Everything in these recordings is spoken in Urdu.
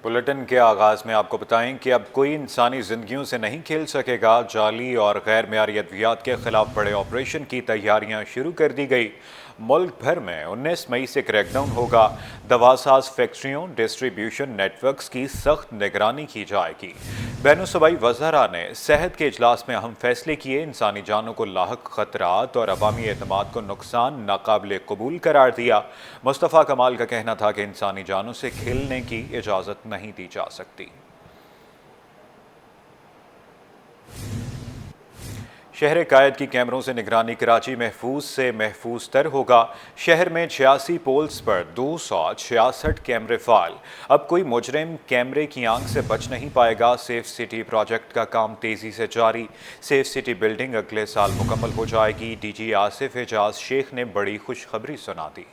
بلیٹن کے آغاز میں آپ کو بتائیں کہ اب کوئی انسانی زندگیوں سے نہیں کھیل سکے گا۔ جعلی اور غیر معیاری ادویات کے خلاف بڑے آپریشن کی تیاریاں شروع کر دی گئی۔ ملک بھر میں 19 مئی سے کریک ڈاؤن ہوگا۔ دواساز فیکٹریوں، ڈسٹریبیوشن نیٹ ورکس کی سخت نگرانی کی جائے گی۔ بین الصوبائی وزراء نے صحت کے اجلاس میں اہم فیصلے کیے۔ انسانی جانوں کو لاحق خطرات اور عوامی اعتماد کو نقصان ناقابل قبول قرار دیا۔ مصطفیٰ کمال کا کہنا تھا کہ انسانی جانوں سے کھیلنے کی اجازت نہیں دی جا سکتی۔ شہر قائد کی کیمروں سے نگرانی کراچی محفوظ سے محفوظ تر ہوگا۔ شہر میں 86 پولز پر 266 کیمرے فعال۔ اب کوئی مجرم کیمرے کی آنکھ سے بچ نہیں پائے گا۔ سیف سٹی پروجیکٹ کا کام تیزی سے جاری۔ سیف سٹی بلڈنگ اگلے سال مکمل ہو جائے گی۔ ڈی جی آصف اعجاز شیخ نے بڑی خوشخبری سنا دی۔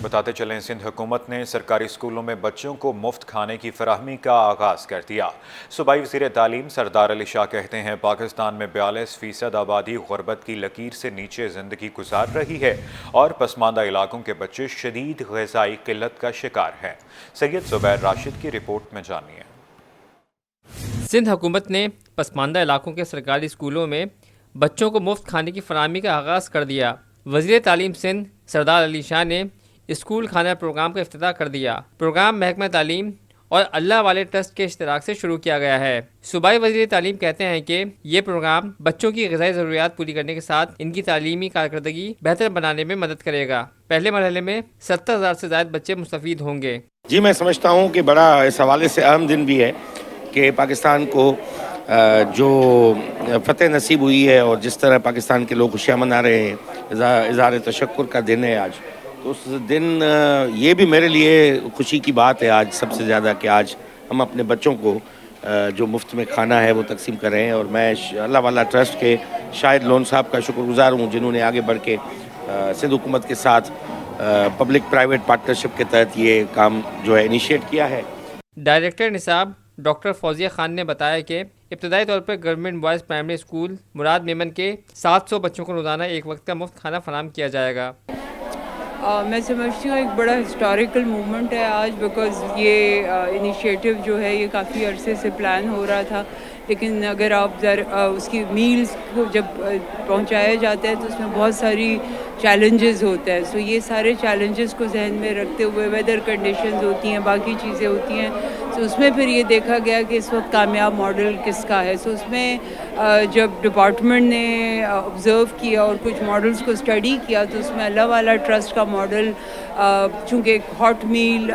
بتاتے چلیں، سندھ حکومت نے سرکاری اسکولوں میں بچوں کو مفت کھانے کی فراہمی کا آغاز کر دیا۔ صوبائی وزیر تعلیم سردار علی شاہ کہتے ہیں پاکستان میں 42% آبادی غربت کی لکیر سے نیچے زندگی گزار رہی ہے اور پسماندہ علاقوں کے بچے شدید غذائی قلت کا شکار ہیں۔ سید زبیر راشد کی رپورٹ میں جانیے۔ سندھ حکومت نے پسماندہ علاقوں کے سرکاری اسکولوں میں بچوں کو مفت کھانے کی فراہمی کا آغاز کر دیا۔ وزیر تعلیم سندھ سردار علی شاہ نے اسکول کھانا پروگرام کا افتتاح کر دیا۔ پروگرام محکمہ تعلیم اور اللہ والے ٹرسٹ کے اشتراک سے شروع کیا گیا ہے۔ صوبائی وزیر تعلیم کہتے ہیں کہ یہ پروگرام بچوں کی غذائی ضروریات پوری کرنے کے ساتھ ان کی تعلیمی کارکردگی بہتر بنانے میں مدد کرے گا۔ پہلے مرحلے میں 70,000 سے زائد بچے مستفید ہوں گے۔ جی، میں سمجھتا ہوں کہ بڑا اس حوالے سے اہم دن بھی ہے کہ پاکستان کو جو فتح نصیب ہوئی ہے اور جس طرح پاکستان کے لوگ خوشیاں منا رہے ہیں، اظہار تشکر کا دن ہے آج۔ تو اس دن یہ بھی میرے لیے خوشی کی بات ہے آج سب سے زیادہ کہ آج ہم اپنے بچوں کو جو مفت میں کھانا ہے وہ تقسیم کر رہے ہیں، اور میں اللہ والا ٹرسٹ کے شاہد لون صاحب کا شکر گزار ہوں جنہوں نے آگے بڑھ کے سندھ حکومت کے ساتھ پبلک پرائیویٹ پارٹنرشپ کے تحت یہ کام جو ہے انیشیٹ کیا ہے۔ ڈائریکٹر نصاب ڈاکٹر فوزیہ خان نے بتایا کہ ابتدائی طور پر گورنمنٹ بوائز پرائمری اسکول مراد میمن کے 700 بچوں کو روزانہ ایک وقت کا مفت کھانا فراہم کیا جائے گا۔ میں سمجھتی ہوں ایک بڑا ہسٹوریکل مومنٹ ہے آج، بیکاز یہ انیشیٹو جو ہے یہ کافی عرصے سے پلان ہو رہا تھا، لیکن اگر آپ اس کی میلز کو جب پہنچایا جاتا ہے تو اس میں بہت ساری چیلنجز ہوتے ہیں۔ سو یہ سارے چیلنجز کو ذہن میں رکھتے ہوئے ویدر کنڈیشنز ہوتی ہیں، باقی چیزیں ہوتی ہیں، سو اس میں پھر یہ دیکھا گیا کہ اس وقت کامیاب ماڈل کس کا ہے۔ سو اس میں جب ڈپارٹمنٹ نے آبزرو کیا اور کچھ ماڈلز کو اسٹڈی کیا تو اس میں اللہ والا ٹرسٹ کا ماڈل، چونکہ ایک ہاٹ میل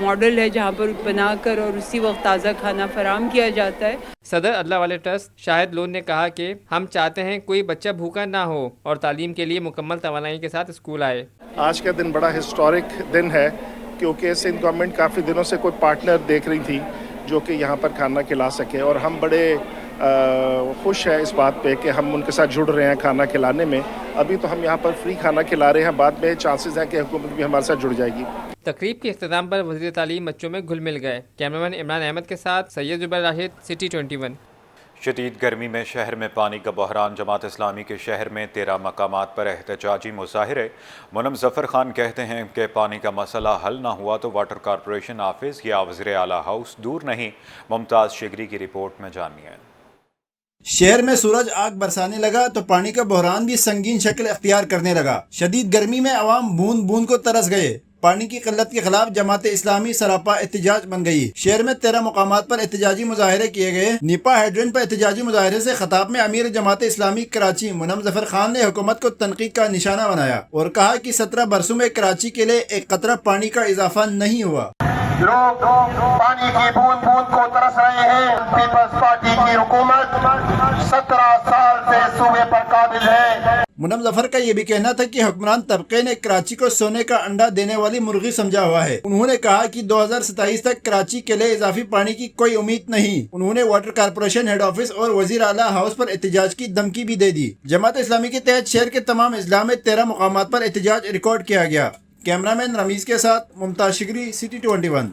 ماڈل ہے جہاں پر بنا کر اور اسی وقت تازہ کھانا فراہم کیا جاتا ہے۔ صدر اللہ والے ٹرسٹ شاہد لون نے کہا کہ ہم چاہتے ہیں کوئی بچہ بھوکا نہ ہو اور تعلیم کے لیے مکمل توانائی کے ساتھ اسکول آئے۔ آج کا دن بڑا ہسٹورک دن ہے کیونکہ سندھ گورنمنٹ کافی دنوں سے کوئی پارٹنر دیکھ رہی تھی جو کہ یہاں پر کھانا کھلا سکے، اور ہم بڑے خوش ہیں اس بات پہ کہ ہم ان کے ساتھ جڑ رہے ہیں کھانا کھلانے میں۔ ابھی تو ہم یہاں پر فری کھانا کھلا رہے ہیں، بعد میں چانسز ہیں کہ حکومت بھی ہمارے ساتھ جڑ جائے گی۔ تقریب کے اختتام پر وزیر تعلیم بچوں میں گھل مل گئے۔ کیمرامین عمران احمد کے ساتھ سید زبیر راشد، سٹی 21۔ شدید گرمی میں شہر میں پانی کا بحران۔ جماعت اسلامی کے شہر میں 13 مقامات پر احتجاجی مظاہرے۔ منم ظفر خان کہتے ہیں کہ پانی کا مسئلہ حل نہ ہوا تو واٹر کارپوریشن آفس یا وزیر اعلیٰ ہاؤس دور نہیں۔ ممتاز شگری کی رپورٹ میں جانیے۔ شہر میں سورج آگ برسانے لگا تو پانی کا بحران بھی سنگین شکل اختیار کرنے لگا۔ شدید گرمی میں عوام بوند بوند کو ترس گئے۔ پانی کی قلت کے خلاف جماعت اسلامی سراپا احتجاج بن گئی۔ شہر میں 13 مقامات پر احتجاجی مظاہرے کیے گئے۔ نیپا ہیڈرنٹ پر احتجاجی مظاہرے سے خطاب میں امیر جماعت اسلامی کراچی منم ظفر خان نے حکومت کو تنقید کا نشانہ بنایا اور کہا کہ 17 برسوں میں کراچی کے لیے ایک قطرہ پانی کا اضافہ نہیں ہوا۔ لوگ پانی کی بوند بوند کو ترس رہے ہیں۔ پیپلز پارٹی کی حکومت 17 سال سے صوبے پر قابض ہے۔ منم ظفر کا یہ بھی کہنا تھا کہ حکمران طبقے نے کراچی کو سونے کا انڈا دینے والی مرغی سمجھا ہوا ہے۔ انہوں نے کہا کہ 2027 تک کراچی کے لیے اضافی پانی کی کوئی امید نہیں۔ انہوں نے واٹر کارپوریشن ہیڈ آفس اور وزیر اعلیٰ ہاؤس پر احتجاج کی دھمکی بھی دے دی۔ جماعت اسلامی کے تحت شہر کے تمام اضلاع میں 13 مقامات پر احتجاج ریکارڈ کیا گیا۔ کیمرامین رمیز کے ساتھ ممتاز شگری، سٹی 21۔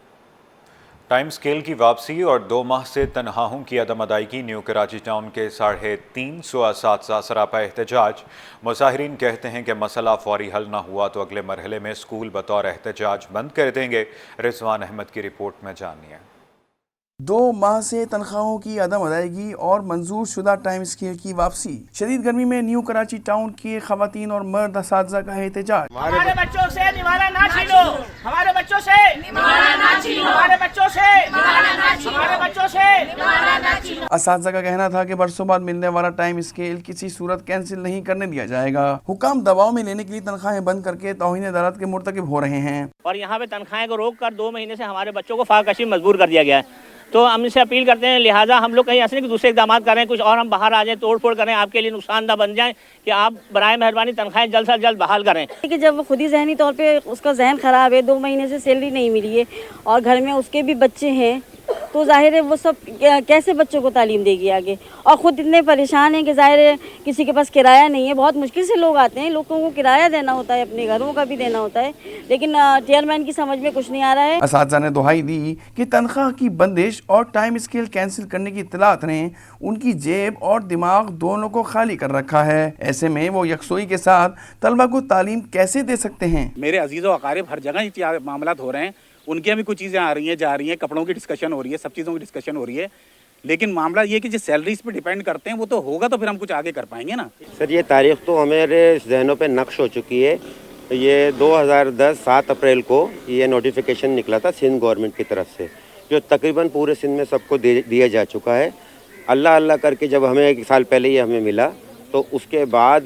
ٹائم سکیل کی واپسی اور 2 ماہ سے تنخواہوں کی عدم ادائیگی۔ نیو کراچی ٹاؤن کے 350 اساتذہ سراپا احتجاج۔ مظاہرین کہتے ہیں کہ مسئلہ فوری حل نہ ہوا تو اگلے مرحلے میں اسکول بطور احتجاج بند کر دیں گے۔ رضوان احمد کی رپورٹ میں جانیے۔ 2 ماہ سے تنخواہوں کی عدم ادائیگی اور منظور شدہ ٹائم اسکیل کی واپسی۔ شدید گرمی میں نیو کراچی ٹاؤن کے خواتین اور مرد اساتذہ کا احتجاج۔ ہمارے بچوں سے نوالا نہ چھینو، ہمارے بچوں سے نوالا نہ چھینو، ہمارے بچوں سے نوالا نہ چھینو، ہمارے بچوں سے نوالا نہ چھینو۔ اساتذہ کا کہنا تھا کہ برسوں بعد ملنے والا ٹائم اسکیل کسی صورت کینسل نہیں کرنے دیا جائے گا۔ حکام دباؤ میں لینے کے لیے تنخواہیں بند کر کے توہین عدالت کے مرتکب ہو رہے ہیں، اور یہاں پہ تنخواہیں کو روک کر 2 مہینے سے ہمارے بچوں کو فاقہ کشی مجبور کر دیا گیا ہے۔ تو ہم سے اپیل کرتے ہیں، لہٰذا ہم لوگ کہیں ایسے نہیں کہ دوسرے اقدامات کریں کچھ اور ہم باہر آ جائیں، توڑ پھوڑ کریں، آپ کے لیے نقصان دہ بن جائیں، کہ آپ برائے مہربانی تنخواہیں جلد سے جلد بحال کریں۔ کہ جب وہ خود ہی ذہنی طور پہ اس کا ذہن خراب ہے، 2 مہینے سے سیلری نہیں ملی ہے اور گھر میں اس کے بھی بچے ہیں، تو ظاہر ہے وہ سب کیسے بچوں کو تعلیم دے گی آگے، اور خود اتنے پریشان ہیں کہ ظاہر ہے کسی کے پاس کرایہ نہیں ہے، بہت مشکل سے لوگ آتے ہیں، لوگوں کو کرایہ دینا ہوتا ہے، اپنے گھروں کا بھی دینا ہوتا ہے، لیکن چیئرمین کی سمجھ میں کچھ نہیں آ رہا ہے۔ اساتذہ نے دہائی دی کہ تنخواہ کی بندش اور ٹائم اسکیل کینسل کرنے کی اطلاعات نے ان کی جیب اور دماغ دونوں کو خالی کر رکھا ہے۔ ایسے میں وہ یکسوئی کے ساتھ طلبہ کو تعلیم کیسے دے سکتے ہیں؟ میرے عزیز و اقارب ہر جگہ یہ معاملات ہو رہے ہیں، ان کے بھی کچھ چیزیں آ رہی ہیں جا رہی ہیں، کپڑوں کی ڈسکشن ہو رہی ہے، سب چیزوں کی ڈسکشن ہو رہی ہے، لیکن معاملہ یہ کہ جس سیلریز پہ ڈیپینڈ کرتے ہیں وہ تو ہوگا تو پھر ہم کچھ آگے کر پائیں گے نا۔ سر یہ تاریخ تو ہمارے ذہنوں پہ نقش ہو چکی ہے۔ یہ 2010 7 اپریل کو یہ نوٹیفیکیشن نکلا تھا سندھ گورنمنٹ کی طرف سے، جو تقریباً پورے سندھ میں سب کو دیا جا چکا ہے۔ اللہ کر کے جب ہمیں 1 سال پہلے یہ ہمیں ملا تو اس کے بعد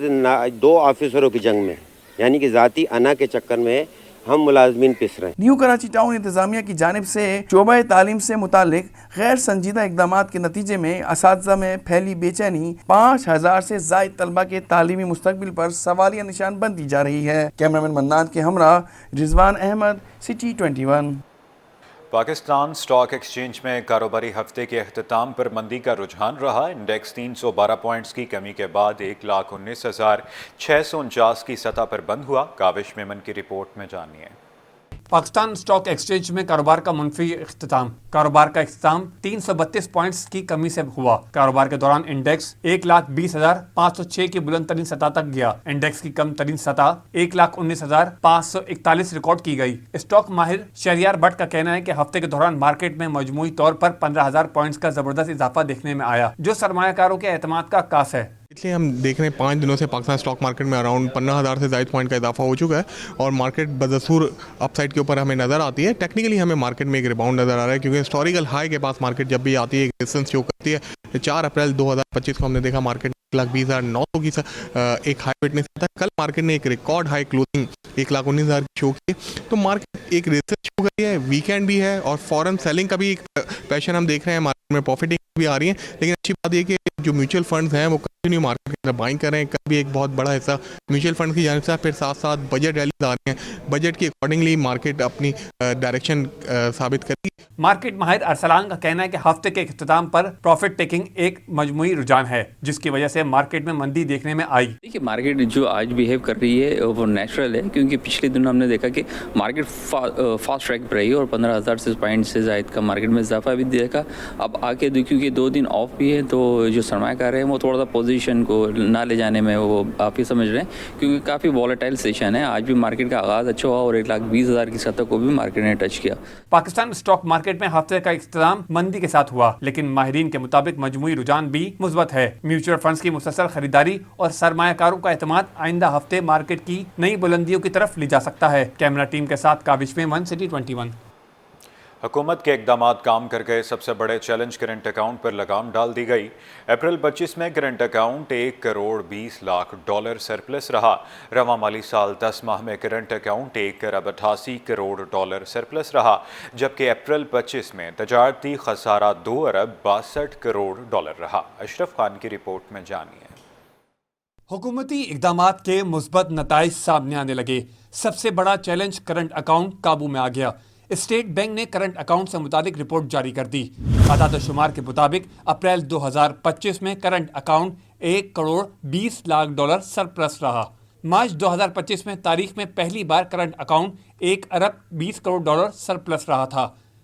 2 آفیسروں کی جنگ میں، یعنی کہ ذاتی انا کے چکر میں ہم ملازمین پس رہے ہیں۔ نیو کراچی ٹاؤن انتظامیہ کی جانب سے شعبہ تعلیم سے متعلق غیر سنجیدہ اقدامات کے نتیجے میں اساتذہ میں پھیلی بے چینی، 5000 سے زائد طلبہ کے تعلیمی مستقبل پر سوالیہ نشان بن دی جا رہی ہے۔ کیمرامین منان کے ہمراہ Rizwan Ahmed, city 21۔ Pakistan stock exchange میں کاروباری ہفتے کے اختتام پر مندی کا رجحان رہا۔ انڈیکس 312 پوائنٹس کی کمی کے بعد 1,19,649 کی سطح پر بند ہوا۔ کاوش میمن کی رپورٹ میں جانیے۔ پاکستان اسٹاک ایکسچینج میں کاروبار کا منفی اختتام۔ کاروبار کا اختتام 332 پوائنٹس کی کمی سے ہوا۔ کاروبار کے دوران انڈیکس 1,20,506 کی بلند ترین سطح تک گیا۔ انڈیکس کی کم ترین سطح 1,19,541 ریکارڈ کی گئی۔ اسٹاک ماہر شہریار بٹ کا کہنا ہے کہ ہفتے کے دوران مارکیٹ میں مجموعی طور پر 15,000 پوائنٹس کا زبردست اضافہ دیکھنے میں آیا، جو سرمایہ کاروں کے اعتماد کا عکاس ہے۔ اس لیے ہم دیکھ رہے ہیں 5 دنوں سے پاکستان اسٹاک مارکیٹ میں اراؤنڈ 15,000 سے زائد پوائنٹ کا اضافہ ہو چکا ہے، اور مارکیٹ بدستور اپ سائڈ کے اوپر ہمیں نظر آتی ہے۔ ٹیکنیکلی ہمیں مارکیٹ میں ایک ریباؤنڈ نظر آ رہا ہے، کیونکہ ہسٹوریکل ہائی کے پاس مارکیٹ جب بھی آتی ہے ایک ریزسٹنس شو کرتی ہے۔ 4 اپریل 2025 کو ہم نے دیکھا مارکیٹ 1,20,900 کی ایک ہائی وٹنس تھا۔ کل مارکیٹ نے ایک ریکارڈ ہائی کلوزنگ 1,19,000 کی شو کی، تو مارکیٹ ایک ریزسٹنس شو کر رہی ہے۔ ویکینڈ بھی ہے اور فورن سیلنگ کا بھی ایک پیشن ہم دیکھ رہے ہیں، مارکیٹ میں پروفٹنگ بھی آ رہی ہیں، لیکن اچھی بات یہ کہ جو میوچل فنڈز ہیں وہ کنٹینیو مارکیٹ کے اندر بائنگ کر رہے ہیں۔ کل بھی ایک بہت بڑا حصہ میوچل فنڈ کی جانب سے، پھر ساتھ ساتھ بجٹ ریلیز آ رہے ہیں، بجٹ کے اکارڈنگلی مارکیٹ اپنی ڈائریکشن ثابت کرے گی۔ مارکیٹ ماہر ارسلان کا کہنا ہے کہ ہفتے کے اختتام پر پروفٹ ٹیکنگ ایک مجموعی رجحان ہے، جس کی وجہ سے مارکیٹ میں مندی دیکھنے میں آئی۔ دیکھیے مارکیٹ جو آج بیہیو کر رہی ہے وہ نیچرل ہے، کیونکہ پچھلے دنوں ہم نے دیکھا کہ مارکیٹ فاسٹ ٹریک پر رہی اور 15,000 پوائنٹ سے زائد کا مارکیٹ میں اضافہ بھی دیکھا۔ اب آگے کیونکہ 2 دن آف بھی ہے، تو جو سرمایہ کار ہیں وہ تھوڑا سا پوزیشن کو نہ لے جانے میں وہ آپ ہی سمجھ رہے ہیں، کیونکہ کافی والیٹائل سیشن ہے۔ آج بھی مارکیٹ کا آغاز اچھا ہوا اور 1,20,000 کی سطح کو بھی مارکیٹ نے ٹچ کیا۔ پاکستان اسٹاک مارکیٹ میں ہفتے کا اختتام مندی کے ساتھ ہوا، لیکن ماہرین کے مطابق مجموعی رجحان بھی مثبت ہے۔ میوچل فنڈز کی مسلسل خریداری اور سرمایہ کاروں کا اعتماد آئندہ ہفتے مارکیٹ کی نئی بلندیوں کی طرف لے جا سکتا ہے۔ کیمرہ ٹیم کے ساتھ کاوش میمن، سٹی 21۔ حکومت کے اقدامات کام کر گئے۔ سب سے بڑے چیلنج کرنٹ اکاؤنٹ پر لگام ڈال دی گئی۔ اپریل 25 میں کرنٹ اکاؤنٹ $1,20,00,000 سرپلس رہا۔ رواں مالی سال 10 ماہ میں کرنٹ اکاؤنٹ $1,88,00,000 سرپلس رہا، جبکہ اپریل 25 میں تجارتی خسارہ $2,62,00,000 رہا۔ اشرف خان کی رپورٹ میں جانیے۔ حکومتی اقدامات کے مثبت نتائج سامنے آنے لگے۔ سب سے بڑا چیلنج کرنٹ اکاؤنٹ قابو میں آ گیا۔ اسٹیٹ بینک نے کرنٹ اکاؤنٹ سے متعلق رپورٹ جاری کر دی۔ اعداد و شمار کے مطابق اپریل 2025 میں کرنٹ اکاؤنٹ $1,20,00,000 سرپلس رہا۔ مارچ 2025 میں تاریخ میں پہلی بار کرنٹ اکاؤنٹ $1,20,00,000 سرپلس رہا تھا۔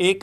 1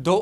2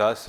10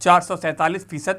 447%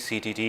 CTT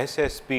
SSP